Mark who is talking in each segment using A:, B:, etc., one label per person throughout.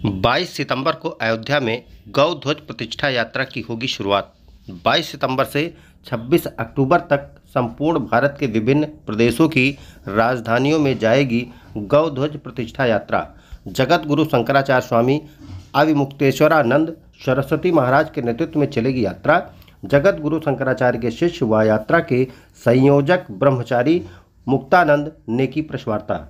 A: 22 सितंबर को अयोध्या में गौ ध्वज प्रतिष्ठा यात्रा की होगी शुरुआत। 22 सितंबर से 26 अक्टूबर तक संपूर्ण भारत के विभिन्न प्रदेशों की राजधानियों में जाएगी गौ ध्वज प्रतिष्ठा यात्रा। जगत गुरु शंकराचार्य स्वामी अविमुक्तेश्वरानंद सरस्वती महाराज के नेतृत्व में चलेगी यात्रा। जगत गुरु शंकराचार्य के शिष्य व यात्रा के संयोजक ब्रह्मचारी मुक्तानंद ने की प्रश्वार्ता।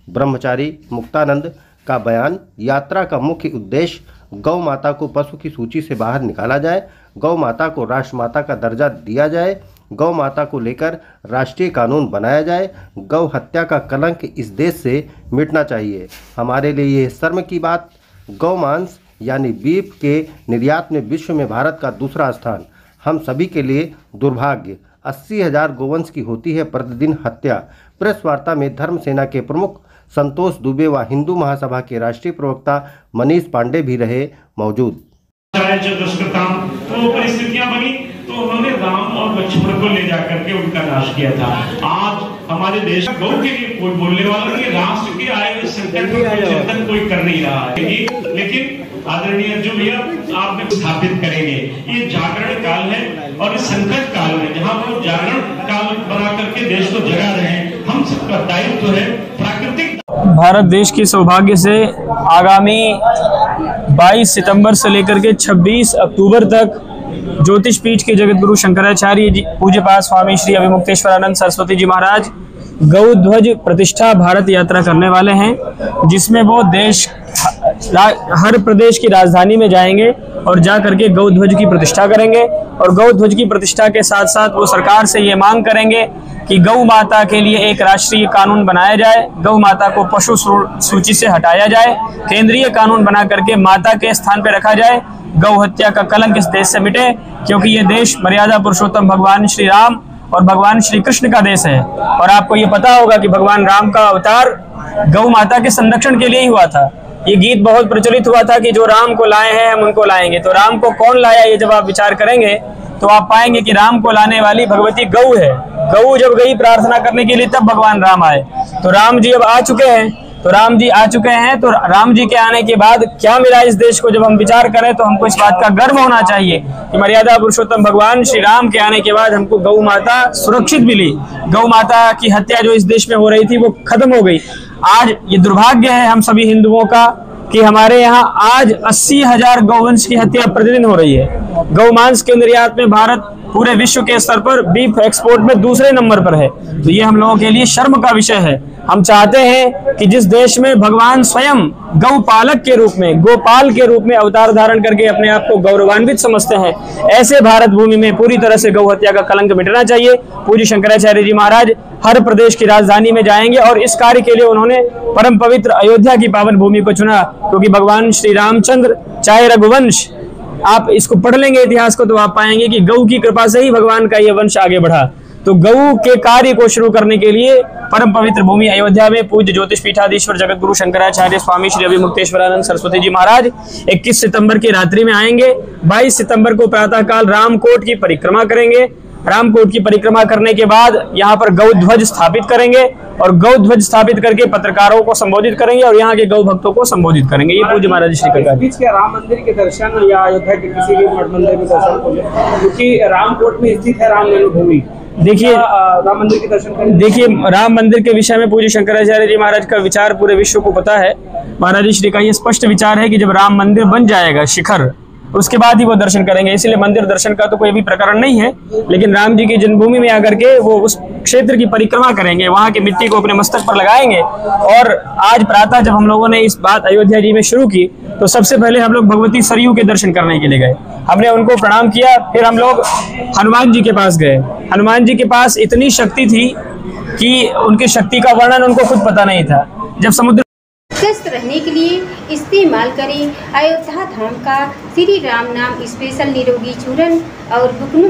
A: ब्रह्मचारी मुक्तानंद का बयान, यात्रा का मुख्य उद्देश्य गौ माता को पशु की सूची से बाहर निकाला जाए, गौ माता को राष्ट्रमाता का दर्जा दिया जाए, गौ माता को लेकर राष्ट्रीय कानून बनाया जाए, गौ हत्या का कलंक इस देश से मिटना चाहिए। हमारे लिए यह शर्म की बात, गौ मांस यानी बीफ के निर्यात में विश्व में भारत का दूसरा स्थान, हम सभी के लिए दुर्भाग्य। 80,000 गोवंश की होती है प्रतिदिन हत्या। प्रेस वार्ता में धर्म सेना के प्रमुख संतोष दुबे व हिंदू महासभा के राष्ट्रीय प्रवक्ता मनीष पांडे भी रहे मौजूद।
B: तो परिस्थितियां बनी तो उन्होंने राम और लक्ष्मण को ले जाकर के उनका नाश किया था। आज हमारे देश गौ के लिए कोई बोलने वाला नहीं, राष्ट्र के आए हुए संकट को चिंतन कोई कर नहीं रहा है। लेकिन आदरणीय जो भैया आप स्थापित करेंगे, ये जागरण काल है और इस संकट काल में जहाँ वो जागरण काल बना करके देश को जगा रहे हैं, हम सबका दायित्व है प्राकृतिक।
C: भारत देश के सौभाग्य से आगामी 22 सितंबर से लेकर के 26 अक्टूबर तक ज्योतिष पीठ के जगत गुरु शंकराचार्य जी पूज्यपाद स्वामी श्री अविमुक्तेश्वरानंद सरस्वती जी महाराज गौ ध्वज प्रतिष्ठा भारत यात्रा करने वाले हैं, जिसमें वो देश हर प्रदेश की राजधानी में जाएंगे और जा करके गौ ध्वज की प्रतिष्ठा करेंगे। और गौ ध्वज की प्रतिष्ठा के साथ साथ वो सरकार से ये मांग करेंगे कि गौ माता के लिए एक राष्ट्रीय कानून बनाया जाए, गौ माता को पशु सूची से हटाया जाए, केंद्रीय कानून बना करके माता के स्थान पर रखा जाए, गौ हत्या का कलंक इस देश से मिटे, क्योंकि ये देश मर्यादा पुरुषोत्तम भगवान श्री राम और भगवान श्री कृष्ण का देश है। और आपको ये पता होगा कि भगवान राम का अवतार गौ माता के संरक्षण के लिए ही हुआ था। ये गीत बहुत प्रचलित हुआ था कि जो राम को लाए हैं हम उनको लाएंगे। तो राम को कौन लाया, ये जब आप विचार करेंगे तो आप पाएंगे कि राम को लाने वाली भगवती गौ है। गौ जब गई प्रार्थना करने के लिए तब भगवान राम आए। तो राम जी अब आ चुके हैं, तो राम जी के आने के बाद क्या मिला इस देश को, जब हम विचार करें तो हमको इस बात का गर्व होना चाहिए कि मर्यादा पुरुषोत्तम भगवान श्री राम के आने के बाद हमको गौ माता सुरक्षित मिली। गौ माता की हत्या जो इस देश में हो रही थी वो खत्म हो गई। आज ये दुर्भाग्य है हम सभी हिंदुओं का कि हमारे यहाँ आज 80,000 गौवंश की हत्या प्रतिदिन हो रही है। गौ मांस के निर्यात में भारत पूरे विश्व के स्तर पर बीफ एक्सपोर्ट में दूसरे नंबर पर है। तो ये हम लोगों के लिए शर्म का विषय है। हम चाहते हैं कि जिस देश में भगवान स्वयं गौपालक के रूप में, गोपाल के रूप में अवतार धारण करके अपने आप को गौरवान्वित समझते हैं, ऐसे भारत भूमि में पूरी तरह से गौ हत्या का कलंक मिटना चाहिए। पूज्य शंकराचार्य जी महाराज हर प्रदेश की राजधानी में जाएंगे और इस कार्य के लिए उन्होंने परम पवित्र अयोध्या की पावन भूमि को चुना, क्योंकि भगवान श्री रामचंद्र चाहे रघुवंश, आप इसको पढ़ लेंगे इतिहास को तो आप पाएंगे कि गौ की कृपा से ही भगवान का ये वंश आगे बढ़ा। तो गौ के कार्य को शुरू करने के लिए परम पवित्र भूमि अयोध्या में पूज्य ज्योतिष पीठाधीश्वर जगत गुरु शंकराचार्य स्वामी श्री अविमुक्तेश्वरानंद सरस्वती जी महाराज 21 सितंबर की रात्रि में आएंगे। 22 सितंबर को प्रातःकाल रामकोट की परिक्रमा करेंगे। रामकोट की परिक्रमा करने के बाद यहाँ पर गौ ध्वज स्थापित करेंगे और गौ ध्वज स्थापित करके पत्रकारों को संबोधित करेंगे और यहाँ के गौ भक्तों को संबोधित करेंगे। ये पूज्य महाराज श्री का
D: राम मंदिर के दर्शन या अयोध्या के किसी भी मठ मंदिर के दर्शन, क्योंकि रामकोट में स्थित है राम जन्मभूमि।
C: देखिए
D: राम मंदिर के दर्शन करें।
C: देखिए राम मंदिर के विषय में पूज्य शंकराचार्य जी महाराज का विचार पूरे विश्व को पता है। महाराज श्री का ये स्पष्ट विचार है कि जब राम मंदिर बन जाएगा शिखर, उसके बाद ही वो दर्शन करेंगे। इसलिए मंदिर दर्शन का तो कोई भी प्रकरण नहीं है, लेकिन राम जी की जन्मभूमि में आकर के वो उस क्षेत्र की परिक्रमा करेंगे, वहां की मिट्टी को अपने मस्तक पर लगाएंगे। और आज प्रातः जब हम लोगों ने इस बात अयोध्या जी में शुरू की तो सबसे पहले हम लोग भगवती सरयू के दर्शन करने के लिए गए। हमने उनको प्रणाम किया, फिर हम लोग हनुमान जी के पास गए। हनुमान जी के पास इतनी शक्ति थी कि उनकी शक्ति का वर्णन उनको खुद पता नहीं था। जब समुद्र
E: स्वस्थ रहने के लिए इस्तेमाल करें अयोध्या धाम का श्री राम नाम स्पेशल निरोगी चूर्ण और बुकनू।